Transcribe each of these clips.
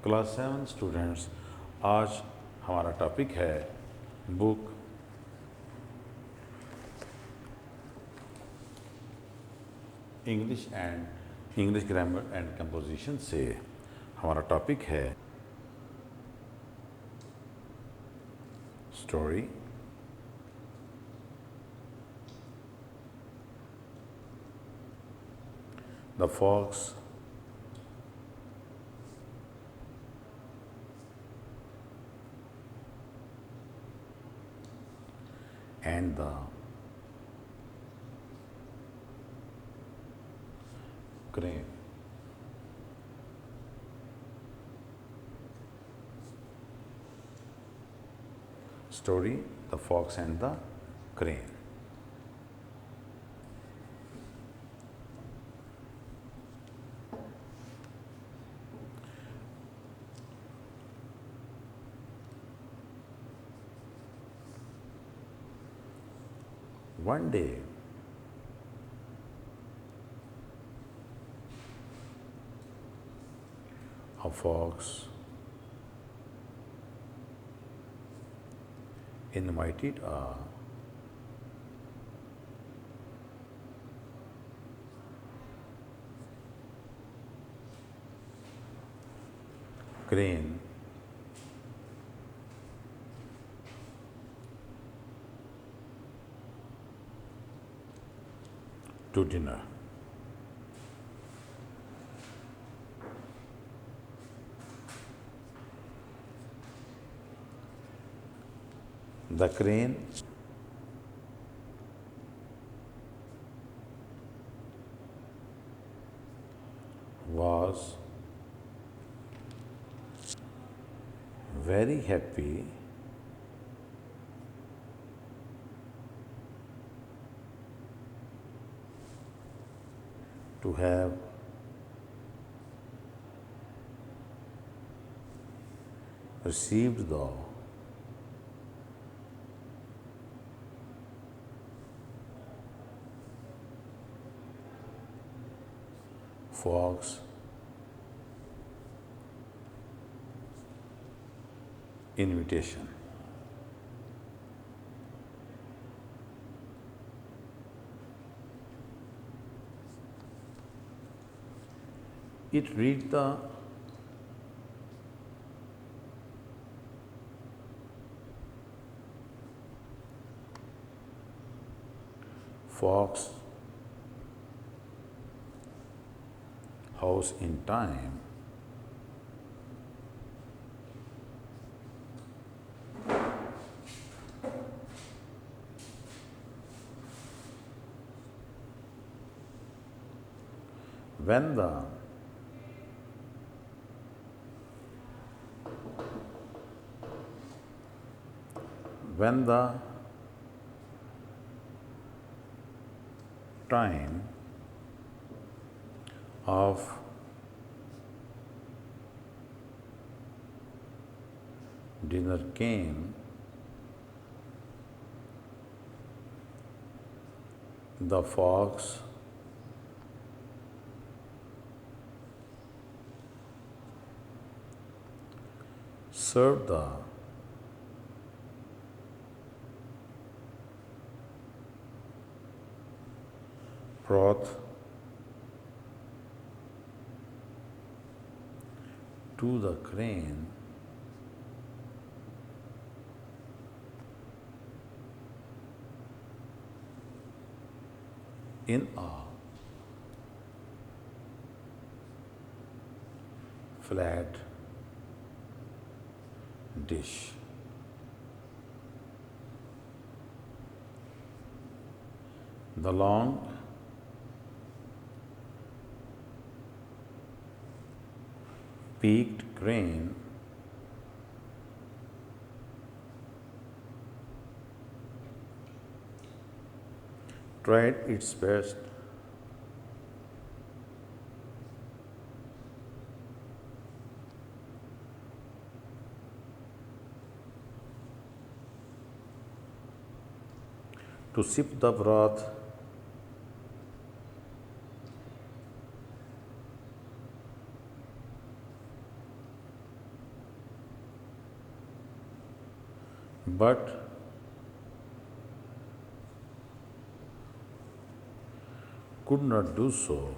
Class 7 students, आज हमारा topic है book English grammar and composition से। हमारा टॉपिक है story, the fox and the crane. Story, the fox and the crane. One day, a fox invited a crane to dinner. The crane was very happy to have received the fox invitation. It reached the fox house in time when the time of dinner came, the fox served the broth to the crane in a flat dish. The long peaked crane tried its best to sip the broth but could not do so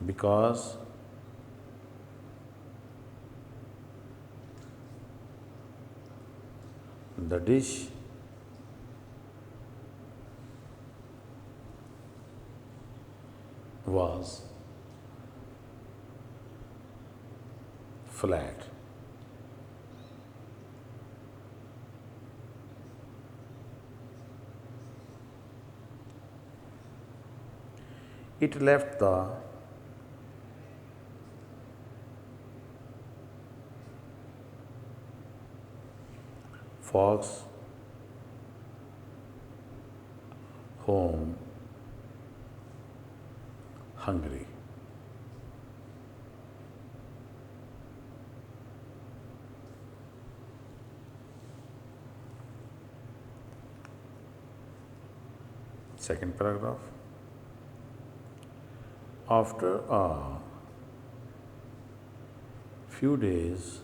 because the dish was flat. It left the fox home hungry. Second paragraph. After a few days,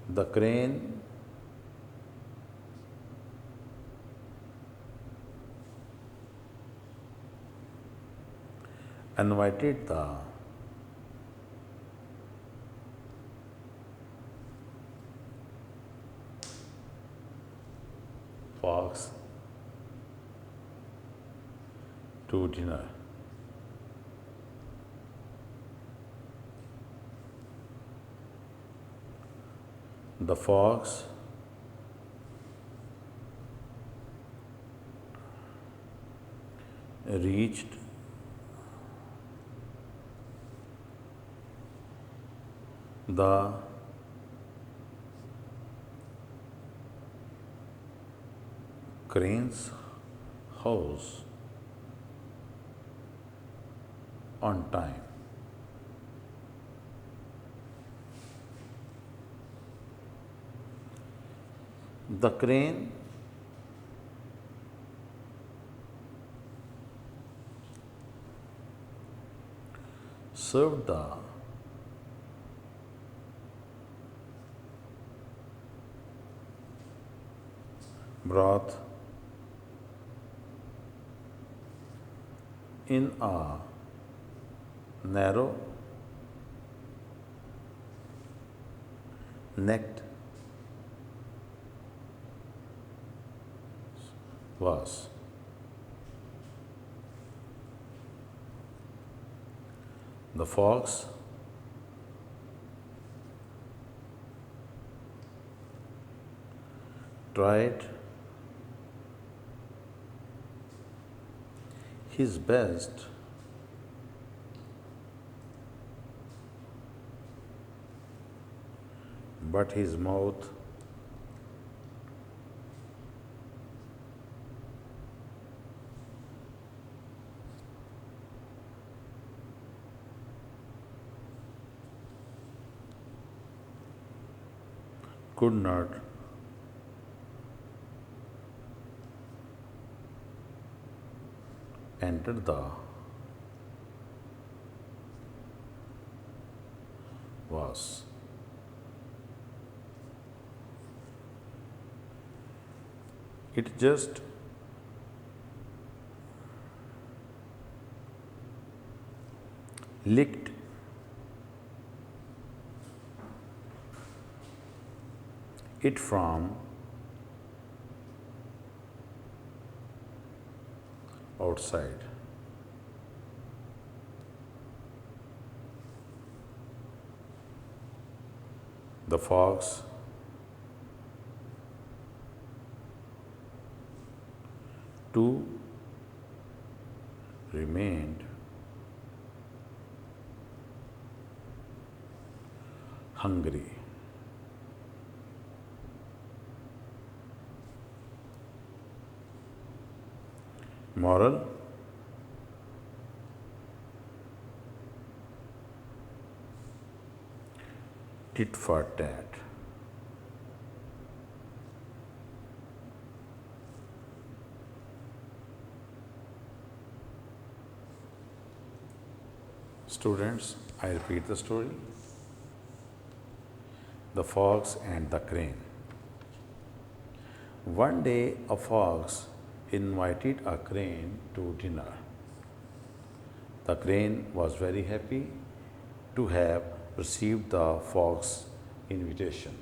the crane invited the fox to dinner. The fox reached the crane's house on time. The crane served the broth in a narrow necked vase. The fox tried his best but his mouth could not enter the vase. It just licked it from outside. The fox too remained hungry. Moral: tit for tat. Students, I repeat the story. The Fox and the Crane. One day, a fox invited a crane to dinner. The crane was very happy to have received the fox's invitation.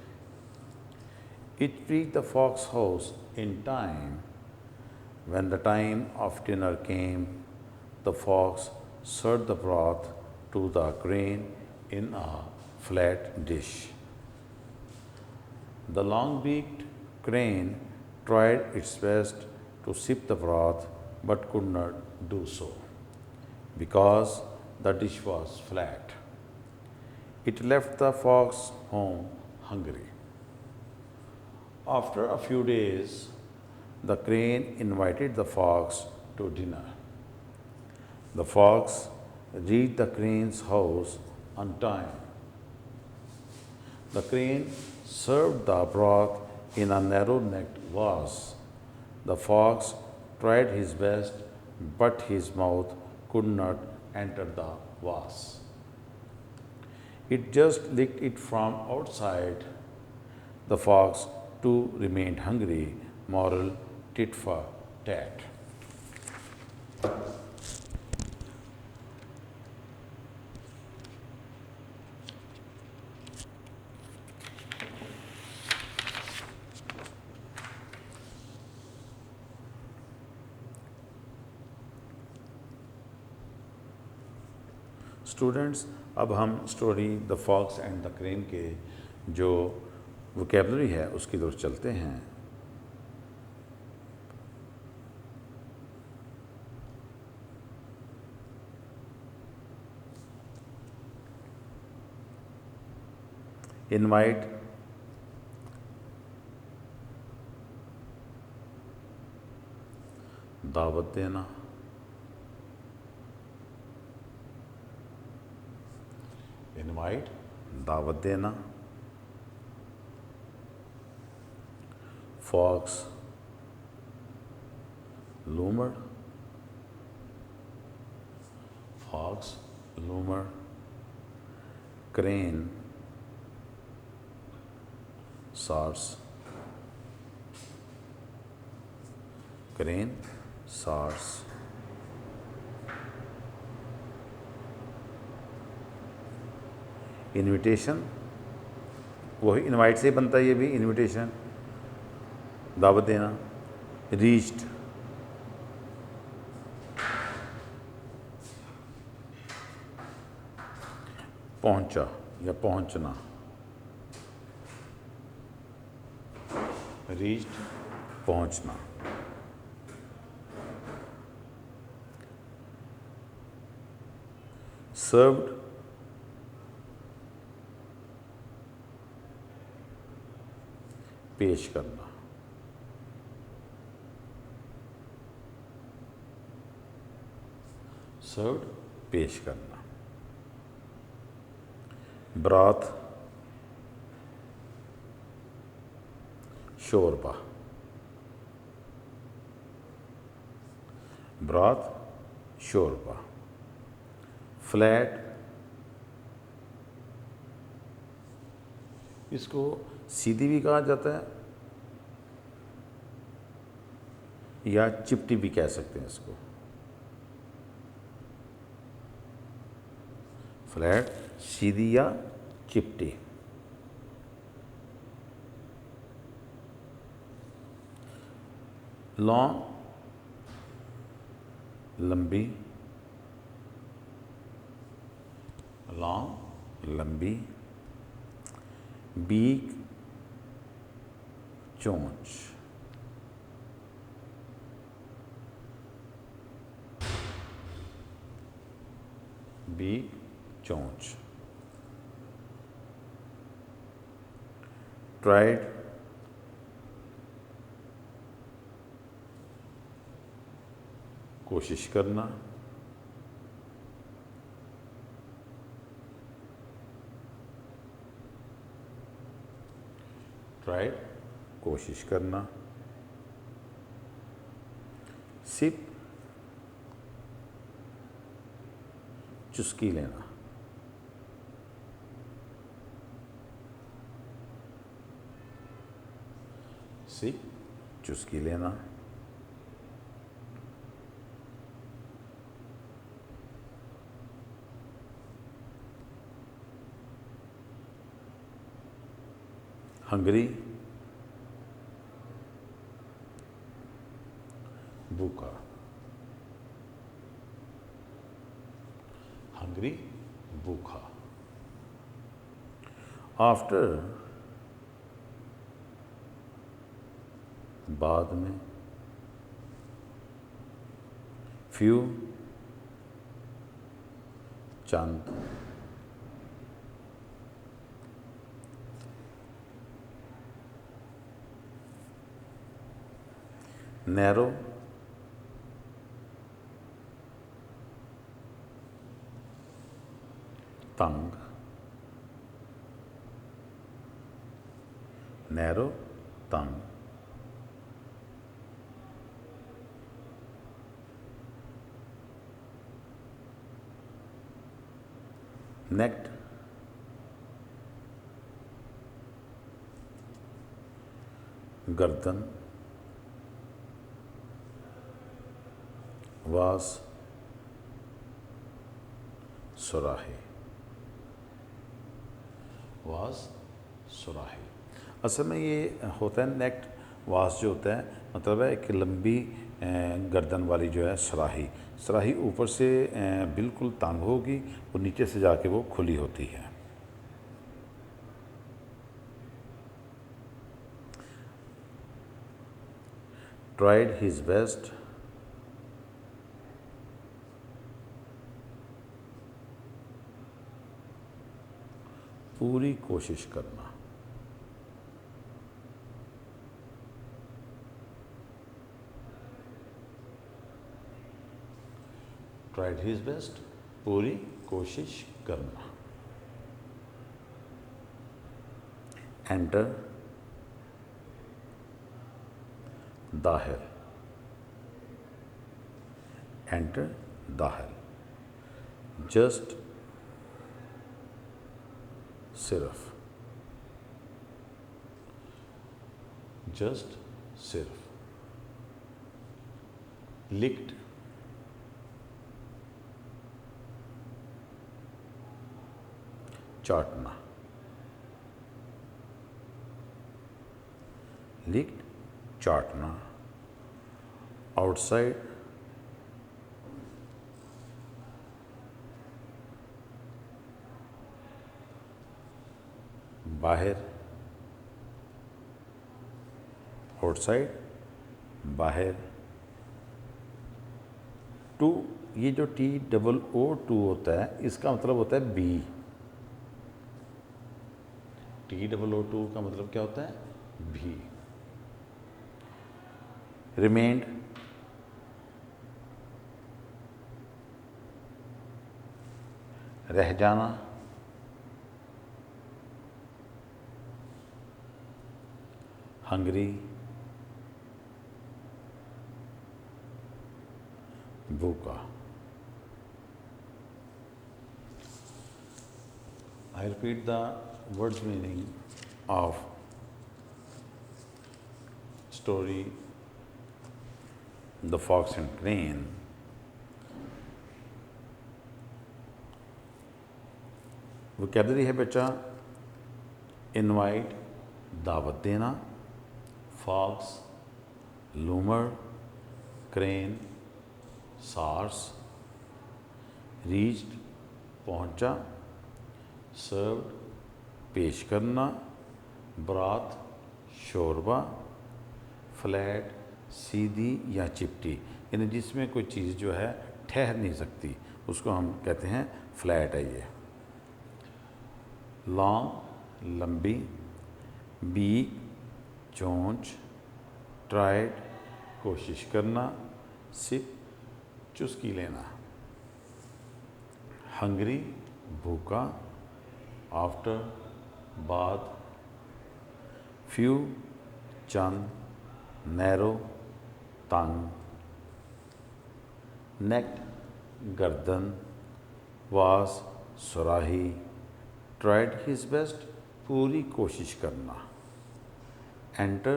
It reached the fox's house in time. When the time of dinner came, the fox served the broth to the crane in a flat dish. The long-beaked crane tried its best to sip the broth but could not do so because the dish was flat. It left the fox home hungry. After a few days, the crane invited the fox to dinner. The fox reached the crane's house on time. The crane served the broth in a narrow-necked vase. The fox tried his best, but his mouth could not enter the vase. It just licked it from outside. The fox too remained hungry. Moral: tit for tat. Students, अब हम story the fox and the crane के जो vocabulary है उसकी तरफ चलते हैं। Invite, दावत देना, इनवाइट दावत देना। फॉक्स लूमर, फॉक्स लूमर। क्रेन सार्स, क्रेन सार्स। इनविटेशन, वही इनवाइट से बनता है, ये भी इनविटेशन, दावत देना। रीच्ड, पहुंचा या पहुंचना। रीच्ड पहुंचना। सर्व्ड, पेश करना। सर्व्ड पेश करना। ब्रॉथ, शोरबा। ब्रॉथ शोरबा। फ्लैट, इसको सीधी भी कहा जाता है या चिपटी भी कह सकते हैं इसको। फ्लैट, सीधी या चिपटी। लॉन्ग, लंबी। लॉन्ग, लंबी। बीक, चोंच। बीक, चोंच। ट्राइड, कोशिश करना। ट्राइड, कोशिश करना। सिप, चुस्की लेना। सिप चुस्की लेना। हंगरी भूखा। हंगरी भूखा। आफ्टर बाद में। फ्यू चंद। नैरो तंग। नैरो तंग। नेक्ड गर्दन। वास सुराही। वास सुराही। असल में ये होता है नेक्ड वास जो होता है मतलब है एक लंबी गर्दन वाली जो है सुराही। सुराही ऊपर से बिल्कुल तंग होगी और नीचे से जाके वो खुली होती है। Tried his best. पूरी कोशिश करना। ट्राइड हिज बेस्ट पूरी कोशिश करना। एंटर दाखिल। एंटर दाखिल। जस्ट सिर्फ। जस्ट सिर्फ। लिक्ड चाटना। लिक्ड चाटना। आउटसाइड बाहर। आउटसाइड बाहर। टू ये जो TOO होता है इसका मतलब होता है बी। TOO का मतलब क्या होता है भी। रिमेंड रह जाना। हंगरी भूखा। I repeat the words meaning of story The Fox and Crane. Vocabulary है बच्चा इनवाइट दावत देना, फॉक्स लूमर, क्रेन सार्स, रीच्ड पहुंचा, सर्व्ड पेश करना, ब्रात शोरबा, फ्लैट सीधी या चिपटी यानी जिसमें कोई चीज़ जो है ठहर नहीं सकती उसको हम कहते हैं फ्लैट है ये। लॉन्ग लंबी, बीक चोंच, ट्राइड कोशिश करना, सिप चुस्की लेना, हंगरी भूखा, आफ्टर बाद, फ्यू चंद, नैरो तंग, नेक्ड गर्दन, वास सुराही, ट्राइड हिज बेस्ट पूरी कोशिश करना, एंटर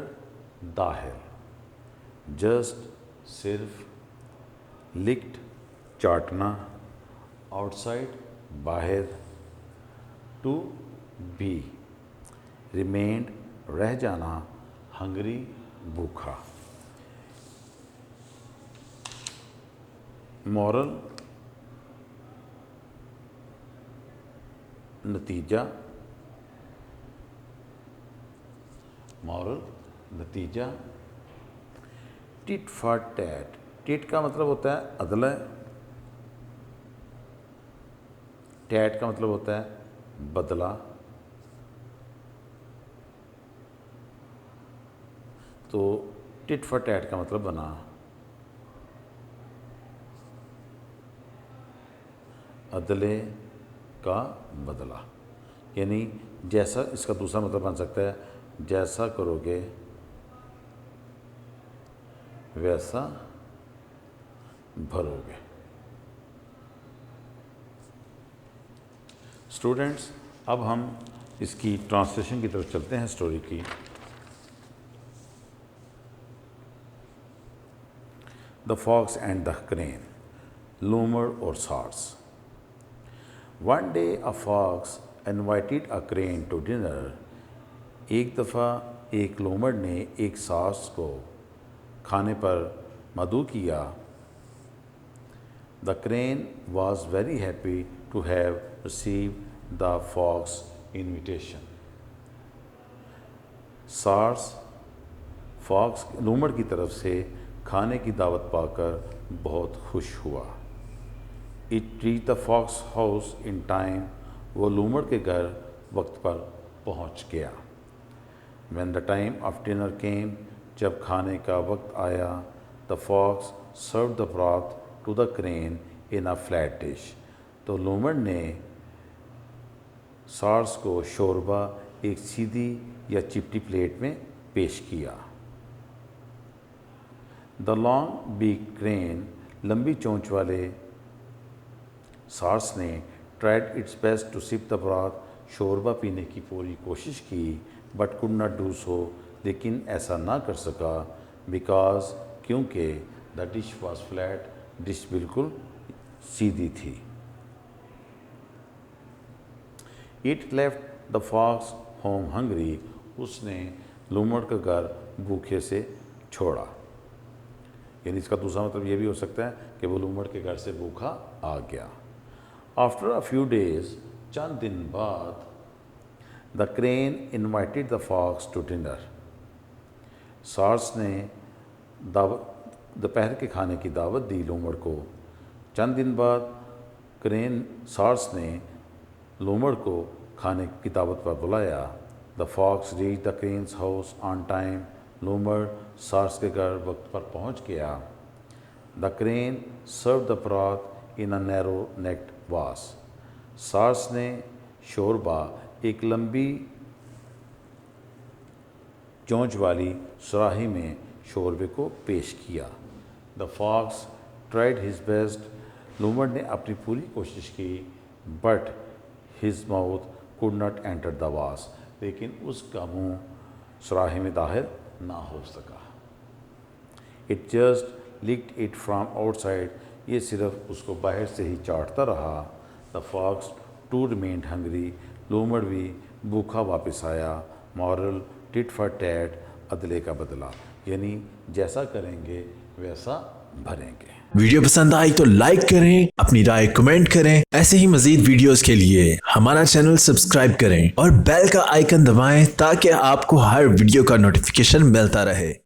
दाहिर, जस्ट सिर्फ, लिक्ट चाटना, आउटसाइड बाहर, टू बी रिमेंड रह जाना, हंगरी भूखा। मॉरल नतीजा, मॉरल नतीजा। टिट फॉर टैट, टिट का मतलब होता है अदला, टैट का मतलब होता है बदला। तो टिट फॉर टैट का मतलब बना अदले का बदला, यानी जैसा, इसका दूसरा मतलब बन सकता है जैसा करोगे वैसा भरोगे। स्टूडेंट्स, अब हम इसकी ट्रांसलेशन की तरफ चलते हैं स्टोरी की। The fox and the crane, लूमड़ और सार्स। One day a fox invited a crane to dinner. एक दफ़ा एक लोमड़ ने एक सार्स को खाने पर मदऊ किया। The crane was very happy to have received the fox invitation. सार्स फॉक्स लोमड़ की तरफ से खाने की दावत पाकर बहुत खुश हुआ। It reached the fox house in time. वो लूमड़ के घर वक्त पर पहुंच गया। When the time of dinner came, जब खाने का वक्त आया, the fox served the broth to the crane in a flat dish. तो लूमड़ ने सार्स को शोरबा एक सीधी या चिपटी प्लेट में पेश किया। The long beaked crane, लंबी चोंच वाले सार्स ने tried its best to sip the broth, शोरबा पीने की पूरी कोशिश की, but could not do so, लेकिन ऐसा ना कर सका, बिकॉज क्योंकि the dish was flat, dish बिल्कुल सीधी थी। It left the fox home hungry, उसने लूमड़ का घर भूखे से छोड़ा। यानी इसका दूसरा मतलब ये भी हो सकता है कि वो लूमड़ के घर से भूखा आ गया। आफ्टर अ फ्यू डेज, चंद दिन बाद, the crane invited the fox to dinner. सार्स ने दोपहर के खाने की दावत दी लूमड़ को। चंद दिन बाद क्रेन सार्स ने लूमड़ को खाने की दावत पर बुलाया। The fox reach the crane's house on time, लूमड़ सार्स के घर वक्त पर पहुंच गया। The crane serve the broth in a narrow necked vase, सार्स ने शोरबा एक लंबी चोंच वाली सुराही में शोरबे को पेश किया। The fox tried his best, लूमड़ ने अपनी पूरी कोशिश की, but his mouth could not enter the vase, लेकिन उसका मुंह सुराही में दाखिल ना हो सका। It just licked it from outside, ये सिर्फ उसको बाहर से ही चाटता रहा। The fox too remained hungry, लूमड़ भी भूखा वापस आया। मॉरल टिट फॉर टैट, अदले का बदला, यानी जैसा करेंगे वैसा भरेंगे। वीडियो पसंद आई तो लाइक करें, अपनी राय कमेंट करें। ऐसे ही मजीद वीडियोस के लिए हमारा चैनल सब्सक्राइब करें और बेल का आइकन दबाएं ताकि आपको हर वीडियो का नोटिफिकेशन मिलता रहे।